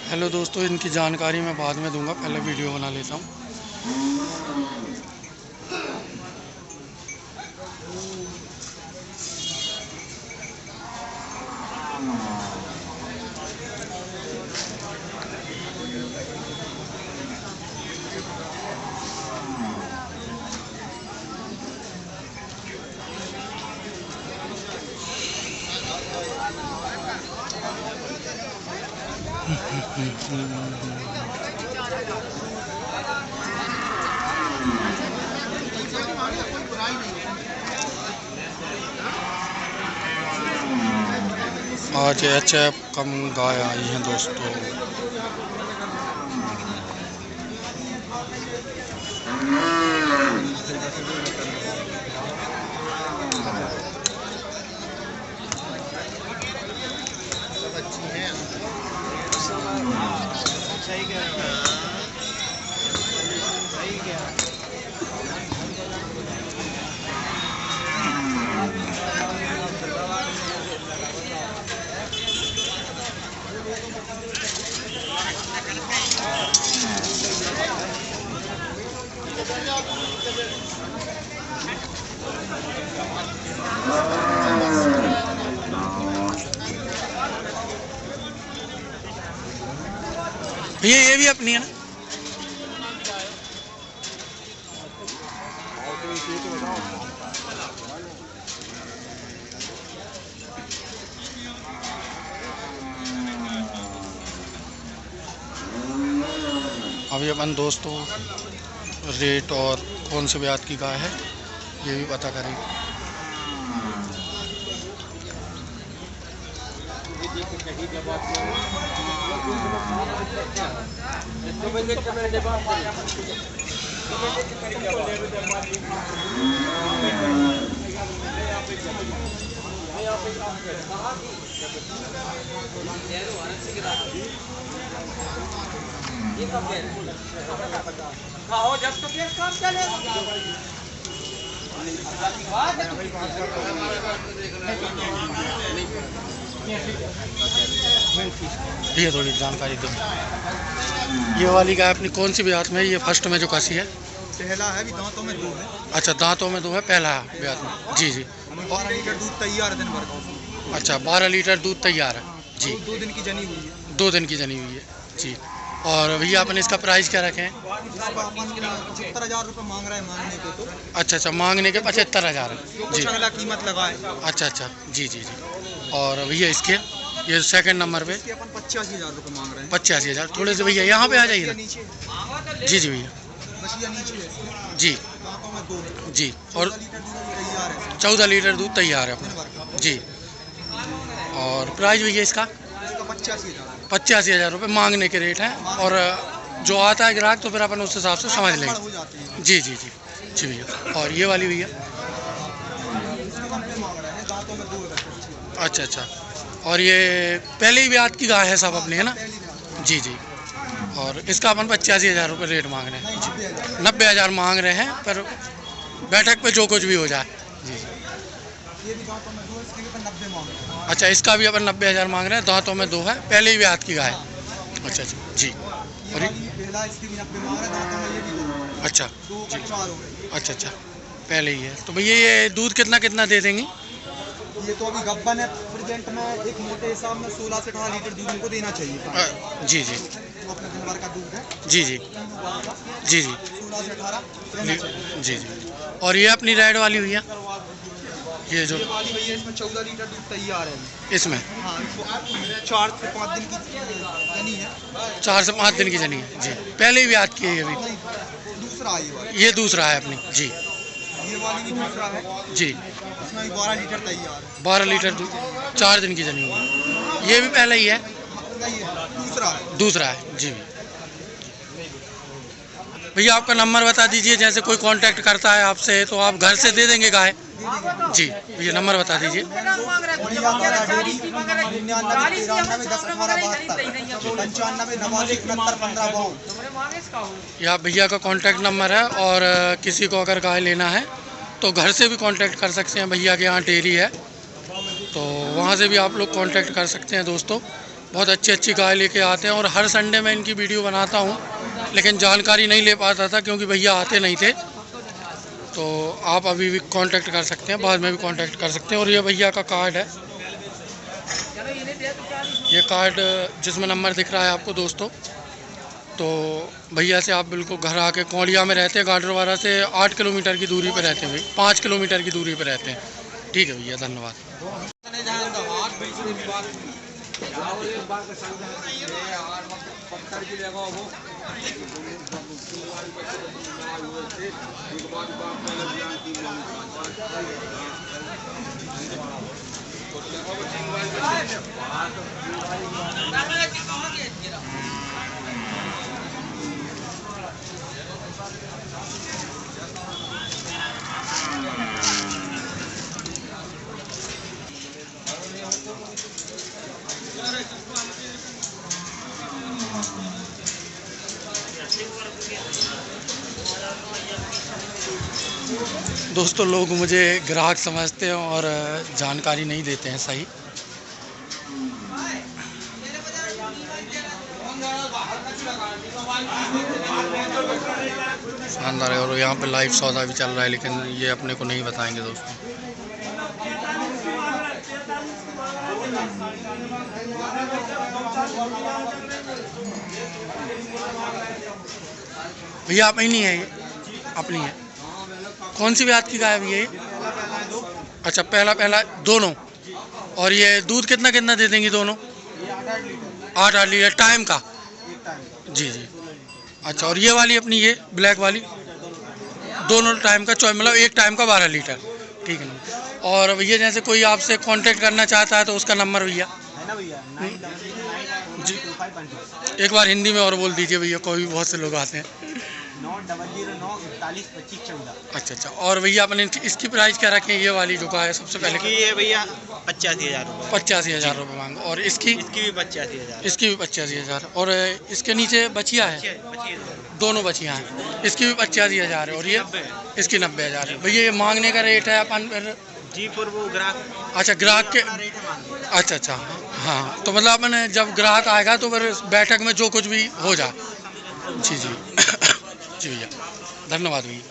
Hello दोस्तों, इनकी जानकारी मैं बाद में दूंगा, पहले वीडियो बना लेता हूँ। आज HF कम गाय आई हैं दोस्तों। भैया ये भी अपनी है ना? अभी अपन दोस्तों रेट और कौन से ब्याज की गाय है ये भी पता करेंगे। ये थोड़ी जानकारी दो। ये वाली गाय अपनी कौन सी ब्याज में है? ये फर्स्ट में जो कसी है पहला है, अभी दांतों में 2 है। अच्छा, दांतों में 2 है, पहला है ब्याज में। जी जी। 12 लीटर दूध तैयार है दिन भर का। अच्छा, 12 लीटर दूध तैयार है जी। 2 दिन की जनी हुई है। 2 दिन की जनी हुई है जी। और भैया अपन इसका प्राइस क्या रखें? इसका अपन 75,000 रुपये मांग रहे हैं मांगने को तो। अच्छा अच्छा, मांगने के 75,000 जी। अगला कीमत लगाए। अच्छा अच्छा जी जी जी। और भैया इसके ये सेकंड नंबर पे इसके अपन 85,000 रुपये मांग रहे हैं। 85,000। थोड़े से भैया यहाँ पे आ जाइए ना। जी जी भैया नीचे है जी। दांतों में 2 है जी। और 14 लीटर 14 लीटर दूध तैयार है दूध तैयार है अपना जी। और प्राइस भैया इसका 85,000 रुपये मांगने के रेट हैं। और जो आता है ग्राहक तो फिर अपन उस हिसाब से समझ लेंगे। जी जी जी जी भैया। और ये वाली भैया अच्छा अच्छा। और ये पहले ही ब्याज की गाय है सब अपनी, है ना? जी जी। और इसका अपन 85,000 रुपये रेट मांग रहे हैं जी। 90,000 मांग रहे हैं, पर बैठक पे जो कुछ भी हो जाए जी। अच्छा, इसका भी अपन 90,000 मांग रहे हैं, दांतों में 2 है, पहले ही ब्याज की गाय। अच्छा अच्छा जी। और अच्छा जी। अच्छा अच्छा, पहले ही है। तो भैया ये दूध कितना कितना दे देंगी? ये तो अभी गब्बन है प्रेजेंट में, एक मोटे हिसाब में 16 से 18 लीटर दूध इनको देना चाहिए। जी जी। जो अपने दिन भर का दूध है जी जी जी जी 16 से 18 जी जी। और ये अपनी रेड वाली भैया, ये जो वाली भैया इसमें 14 लीटर दूध तैयार है इसमें। हाँ, 4 से 5 दिन की जनी है। 4 से 5 दिन की जनी है जी। पहले ही ब्याज की है ये भी। दूसरा है ये दूसरा है अपनी जी। ये वाली भी दूसरा है जी। इसमें भी 12 लीटर तैयार है। 12 लीटर दूध, 4 दिन की जनी हुई। ये भी पहले ही है। दूसरा है जी। भैया आपका नंबर बता दीजिए, जैसे कोई कांटेक्ट करता है आपसे तो आप घर से दे देंगे गाय जी। भैया नंबर बता दीजिए। यह भैया का कांटेक्ट नंबर है। और किसी को अगर गाय लेना है तो घर से भी कांटेक्ट कर सकते हैं। भैया के यहाँ डेयरी है तो वहाँ से भी आप लोग कांटेक्ट कर सकते हैं दोस्तों। बहुत अच्छी अच्छी गाय लेके आते हैं और हर संडे मैं इनकी वीडियो बनाता हूँ, लेकिन जानकारी नहीं ले पाता था क्योंकि भैया आते नहीं थे। तो आप अभी भी कांटेक्ट कर सकते हैं, बाद में भी कांटेक्ट कर सकते हैं। और ये भैया का कार्ड है, ये कार्ड जिसमें नंबर दिख रहा है आपको दोस्तों। तो भैया से आप बिल्कुल घर आके, कौड़िया में रहते हैं, गाडरवारा से 8 किलोमीटर की दूरी पर रहते हैं भाई, 5 किलोमीटर की दूरी पर रहते हैं। ठीक है भैया, धन्यवाद। दोस्तों लोग मुझे ग्राहक समझते हैं और जानकारी नहीं देते हैं सही। शानदार है। और यहाँ पे लाइव सौदा भी चल रहा है, लेकिन ये अपने को नहीं बताएंगे दोस्तों। भैया आप ही नहीं है, ये अपनी है। कौन सी ब्यात की गाय है भैया ये? अच्छा, पहला दोनों। और ये दूध कितना कितना दे देंगी दोनों? 8-8 लीटर टाइम का। जी जी। अच्छा, और ये वाली अपनी, ये ब्लैक वाली दोनों टाइम का, मतलब एक टाइम का 12 लीटर। ठीक है ना। और भैया जैसे कोई आपसे कांटेक्ट करना चाहता है तो उसका नंबर भैया जी एक बार हिंदी में और बोल दीजिए भैया, कोई भी बहुत से लोग आते हैं। 9009412514। अच्छा अच्छा। और भैया अपने इसकी प्राइस क्या रखें? ये वाली जो का है सबसे पहले ये भैया 85,000 रुपये। 85,000 रुपये मांगो। और इसकी भी 85,000। इसकी भी 85,000। और इसके नीचे बचिया है, दोनों बचिया हैं, इसकी भी 85,000 है। और ये इसकी 90,000 है। भैया ये मांगने का रेट है अपन जी पर वो ग्राहक, अच्छा ग्राहक के, अच्छा अच्छा हाँ। तो मतलब अपन जब ग्राहक आएगा तो फिर बैठक में जो कुछ भी हो जाए। जी जी जी भैया, धन्यवाद भैया।